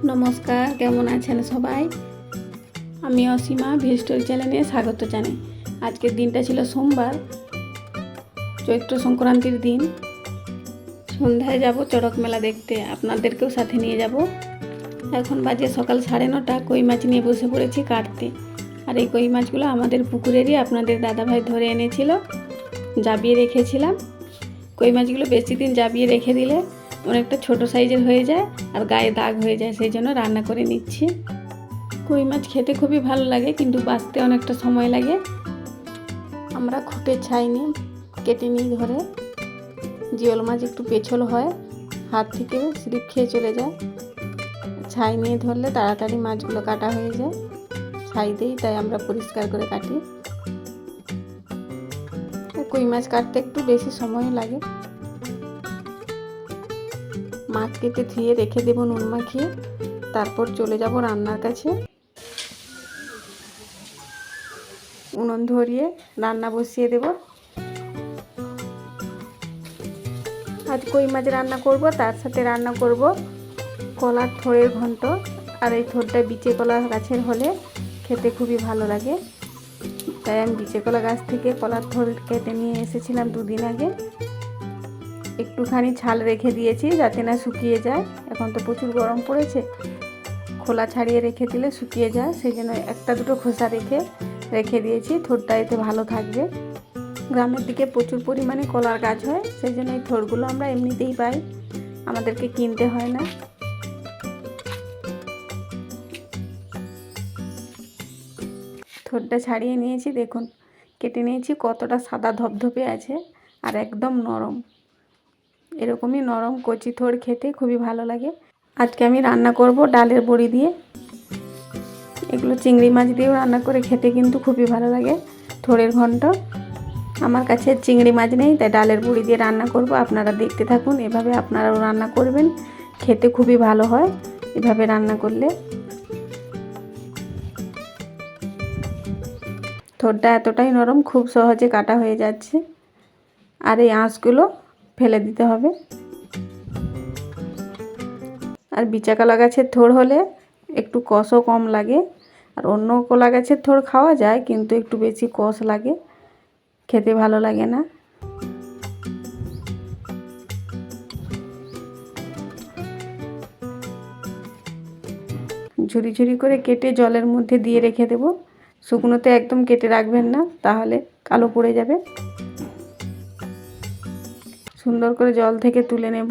নমস্কার, কেমন আছেন সবাই? আমি অসীমা ভিস্টোরি চ্যানেলে স্বাগত জানাই। আজকের দিনটা ছিল সোমবার, চৈত্র সংক্রান্তির দিন। সন্ধ্যায় যাব চড়ক মেলা দেখতে, আপনাদেরকেও সাথে নিয়ে যাব। এখন বাজে সকাল 9:30। কই মাছ নিয়ে বসে পড়েছি কাটতে। আর এই কই মাছগুলো আমাদের পুকুরেরই আপনাদের দাদাভাই ধরে এনেছিল, জাবিয়ে রেখেছিলাম। কই মাছগুলো বেশি দিন জাবিয়ে রেখে দিলে অনেকটা ছোট সাইজের হয়ে যায় আর গায়ে দাগ হয়ে যায়, সেই জন্য রান্না করে নিচ্ছি। কই মাছ খেতে খুবই ভালো লাগে, কিন্তু বাছতে অনেকটা সময় লাগে। আমরা খুঁটে ছাই নিয়ে কেটে নিই ধরে। জিওল মাছ একটু পেছল হয়, হাত থেকে স্লিপ খেয়ে চলে যায়। ছাই নিয়ে ধরলে তাড়াতাড়ি মাছগুলো কাটা হয়ে যায়। ছাই দিই, তাই আমরা পরিষ্কার করে কাটি। কই মাছ কাটতে একটু বেশি সময় লাগে। মাছ কেটে ধুয়ে রেখে দেবো নুন মাখিয়ে, তারপর চলে যাব রান্নার কাছে। উনুন ধরিয়ে রান্না বসিয়ে দেব। আজ কই মাছ রান্না করব, তার সাথে রান্না করব কলার থোড়ের ঘন্ট। আর এই থোড়টা বিচে কলা গাছের হলে খেতে খুবই ভালো লাগে, তাই আমি বিচে কলা গাছ থেকে কলার থোড় কেটে নিয়ে এসেছিলাম 2 দিন আগে। একটুখানি ছাল রেখে দিয়েছি যাতে না শুকিয়ে যায়। এখন তো প্রচুর গরম পড়েছে, খোলা ছাড়িয়ে রেখে দিলে শুকিয়ে যায়, সেই জন্য একটা দুটো খোসা রেখে দিয়েছি। থোড়টা এতে ভালো থাকবে। গ্রামের দিকে প্রচুর পরিমাণে কলার গাছ হয়, সেই জন্য এই থোড়গুলো আমরা এমনিতেই পাই, আমাদেরকে কিনতে হয় না। থোড়টা ছাড়িয়ে নিয়েছি, দেখুন কেটে নিয়েছি, কতটা সাদা ধপধপে আছে আর একদম নরম। এরকমই নরম কচি থোড় খেতে খুবই ভালো লাগে। আজকে আমি রান্না করব ডালের বড়ি দিয়ে। এগুলো চিংড়ি মাছ দিয়েও রান্না করে খেতে কিন্তু খুবই ভালো লাগে থোড়ের ঘন্ট। আমার কাছে চিংড়ি মাছ নেই, তাই ডালের বড়ি দিয়ে রান্না করব। আপনারা দেখতে থাকুন, এভাবে আপনারাও রান্না করবেন, খেতে খুবই ভালো হয় এভাবে রান্না করলে। থোড়টা এতটাই নরম, খুব সহজে কাটা হয়ে যাচ্ছে। আর এই আঁশগুলো ফেলে দিতে হবে। আর বিচা কলা গাছের থোড় হলে একটু কষও কম লাগে। আর অন্য কলা গাছের থোড় খাওয়া যায়, কিন্তু একটু বেশি কষ লাগে, খেতে ভালো লাগে না। ঝুরি ঝুরি করে কেটে জলের মধ্যে দিয়ে রেখে দেব। শুকনোতে একদম কেটে রাখবেন না, তাহলে কালো পড়ে যাবে। সুন্দর করে জল থেকে তুলে নেব।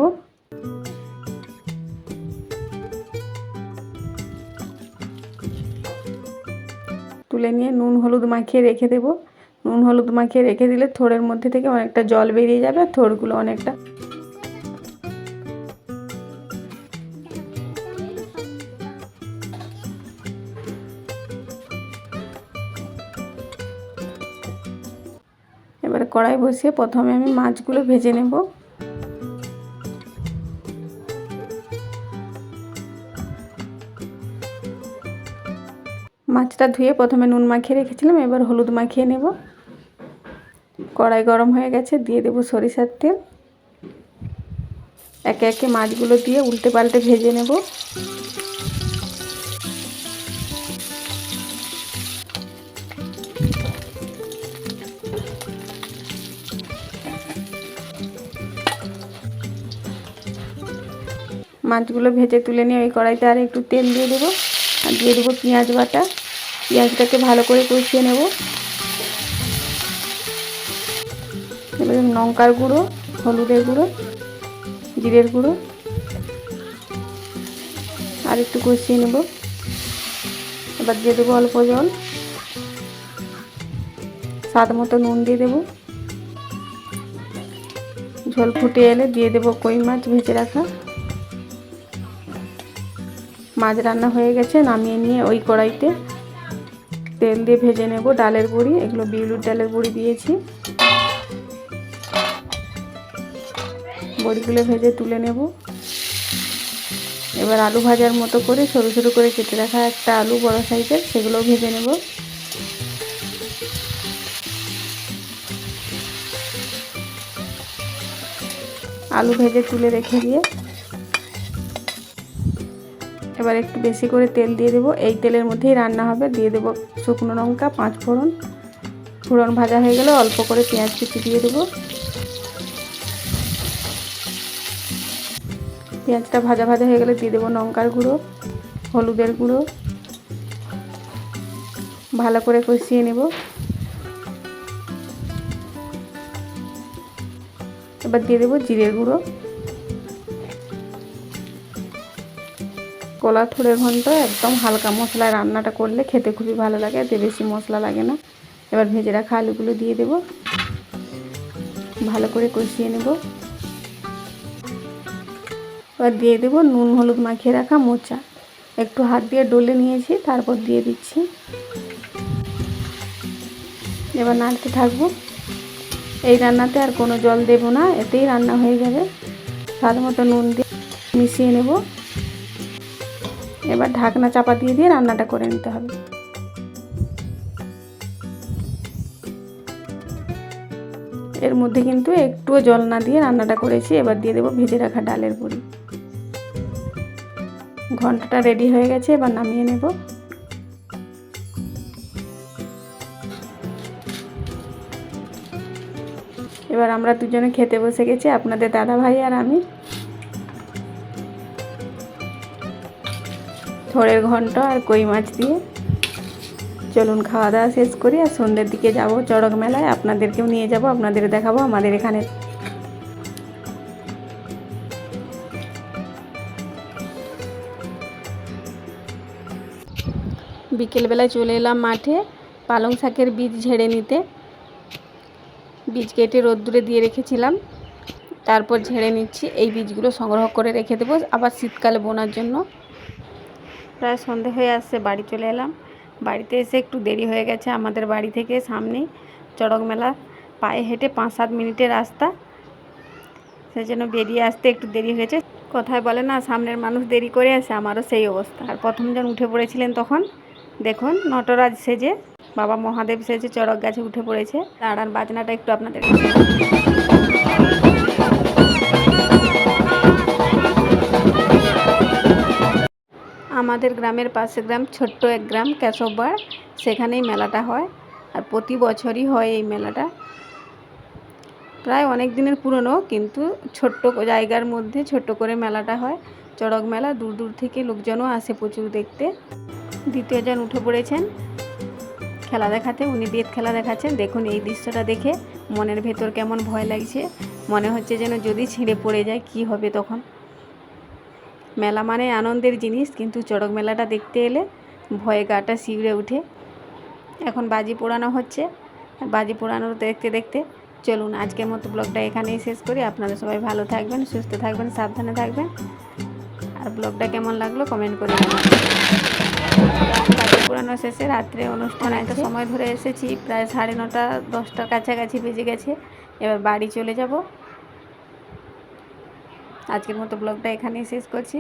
তুলে নিয়ে নুন হলুদ মাখিয়ে রেখে দেব। নুন হলুদ মাখিয়ে রেখে দিলে থোড়ের মধ্যে থেকে অনেকটা জল বেরিয়ে যাবে, থোড়গুলো অনেকটা এবারে কড়াই বসিয়ে প্রথমে আমি মাছগুলো ভেজে নেব। মাছটা ধুয়ে প্রথমে নুন মাখিয়ে রেখেছিলাম, এবার হলুদ মাখিয়ে নেব। কড়াই গরম হয়ে গেছে, দিয়ে দেব সরিষার তেল। একে একে মাছগুলো দিয়ে উল্টে পাল্টে ভেজে নেব। মাছগুলো ভেজে তুলে নিয়ে ওই কড়াইতে আর একটু তেল দিয়ে দেবো, আর দিয়ে দেবো পেঁয়াজ বাটা। পেঁয়াজটাকে ভালো করে কষিয়ে নেব। এবারে লঙ্কার গুঁড়ো, হলুদের গুঁড়ো, জিরের গুঁড়ো আর একটু কষিয়ে নেব। এবার দিয়ে দেবো অল্প জল, স্বাদ মতো নুন দিয়ে দেবো। ঝোল ফুটে এলে দিয়ে দেবো কই মাছ ভেজে রাখা। মাছ রান্না হয়ে গেছে, নামিয়ে নিয়ে ওই কড়াইতে তেল দিয়ে ভেজে নেব ডালের বড়ি। এগুলো বিউলির ডালের বড়ি দিয়েছি। বড়িগুলো ভেজে তুলে নেব। এবার আলু ভাজার মতো করে সরু সরু করে কেটে রাখা একটা আলু বড় সাইজের, সেগুলোও ভেজে নেব। আলু ভেজে তুলে রেখে দিয়ে এবার একটু বেশি করে তেল দিয়ে দেবো, এই তেলের মধ্যেই রান্না হবে। দিয়ে দেবো শুকনো লঙ্কা, 5 ফোড়ন। ফোড়ন ভাজা হয়ে গেলে অল্প করে পেঁয়াজ কুচি দিয়ে দেবো। পেঁয়াজটা ভাজা ভাজা হয়ে গেলে দিয়ে দেবো লঙ্কার গুঁড়ো, হলুদের গুঁড়ো। ভালো করে কষিয়ে নেব। এবার দিয়ে দেবো জিরের গুঁড়ো। কলা থোড়ের ঘন্ট একদম হালকা মশলায় রান্নাটা করলে খেতে খুবই ভালো লাগে, এতে বেশি মশলা লাগে না। এবার ভেজে রাখা আলুগুলো দিয়ে দেব, ভালো করে কষিয়ে নেব। এবার দিয়ে দেবো নুন হলুদ মাখিয়ে রাখা মোচা, একটু হাত দিয়ে ডলে নিয়েছি, তারপর দিয়ে দিচ্ছি। এবার নাড়তে থাকবো। এই রান্নাতে আর কোনো জল দেব না, এতেই রান্না হয়ে যাবে। স্বাদ মতো নুন দিয়ে মিশিয়ে নেব। এবার ঢাকনা চাপা দিয়ে দিয়ে রান্নাটা করে নিতে হবে। এর মধ্যে কিন্তু একটুও জল না দিয়ে রান্নাটা করেছি। এবার দিয়ে দেবো ভেজে রাখা ডালের বড়ি। ঘন্টটা রেডি হয়ে গেছে, এবার নামিয়ে নেব। এবার আমরা দুজনে খেতে বসে গেছি, আপনাদের দাদা ভাই আর আমি। থোড়ের ঘন্ট আর কই মাছ দিয়ে। চলুন খাওয়া দাওয়া শেষ করি, আর সন্ধ্যের দিকে যাব চড়ক মেলায়। আপনাদেরকেও নিয়ে যাব, আপনাদের দেখাবো আমাদের এখানে। বিকেলবেলায় চলে এলাম মাঠে পালং শাকের বীজ ঝেড়ে নিতে। বীজ কেটে রোদ্দুরে দিয়ে রেখেছিলাম, তারপর ঝেড়ে নিচ্ছি। এই বীজগুলো সংগ্রহ করে রেখে দেবো আবার শীতকালে বোনার জন্য। প্রায় সন্ধে হয়ে আসছে, বাড়ি চলে এলাম। বাড়িতে এসে একটু দেরি হয়ে গেছে। আমাদের বাড়ি থেকে সামনেই চড়ক মেলা, পায়ে হেঁটে 5-7 মিনিটের রাস্তা, সেই জন্য বেরিয়ে আসতে একটু দেরি হয়েছে। কথায় বলে না, সামনের মানুষ দেরি করে আসে, আমারও সেই অবস্থা। আর প্রথমজন উঠে পড়েছিলেন তখন দেখুন নটরাজ সেজে, বাবা মহাদেব সেজে চড়ক গাছে উঠে পড়েছে। দাঁড়ান বাজনাটা একটু আপনাদের। আমাদের গ্রামের পাশে গ্রাম, ছোট্ট এক গ্রাম কেশববাড়, সেখানেই মেলাটা হয়। আর প্রতি বছরই হয় এই মেলাটা। প্রায় অনেক দিনের পুরনো, কিন্তু ছোট্ট জায়গার মধ্যে ছোট্ট করে মেলাটা হয়। চড়ক মেলা, দূর দূর থেকে লোকজনও আসে প্রচুর দেখতে। দ্বিতীয়জন উঠে পড়েছেন খেলা দেখাতে, উনি বেত খেলা দেখাচ্ছেন। দেখুন এই দৃশ্যটা দেখে মনের ভেতর কেমন ভয় লাগছে, মনে হচ্ছে যেন যদি ছিঁড়ে পড়ে যায় কি হবে তখন। মেলা মানে আনন্দের জিনিস, কিন্তু চড়ক মেলাটা দেখতে এলে ভয়ে গাটা শিউরে ওঠে। এখন বাজি পোড়ানো হচ্ছে, বাজি পোড়ানো দেখতে দেখতে চলুন আজকের মতো ব্লগটা এখানেই শেষ করি। আপনারা সবাই ভালো থাকবেন, সুস্থ থাকবেন, সাবধানে থাকবেন। আর ব্লগটা কেমন লাগলো কমেন্ট করে জানাবেন। বাজি পোড়ানো শেষে রাত্রে অনুষ্ঠান একটা সময় ধরে এসেছি, প্রায় 9:30 10টার কাছাকাছি বেজে গেছে। এবার বাড়ি চলে যাব। আজকের মতো ব্লগটা এখানেই শেষ করছি।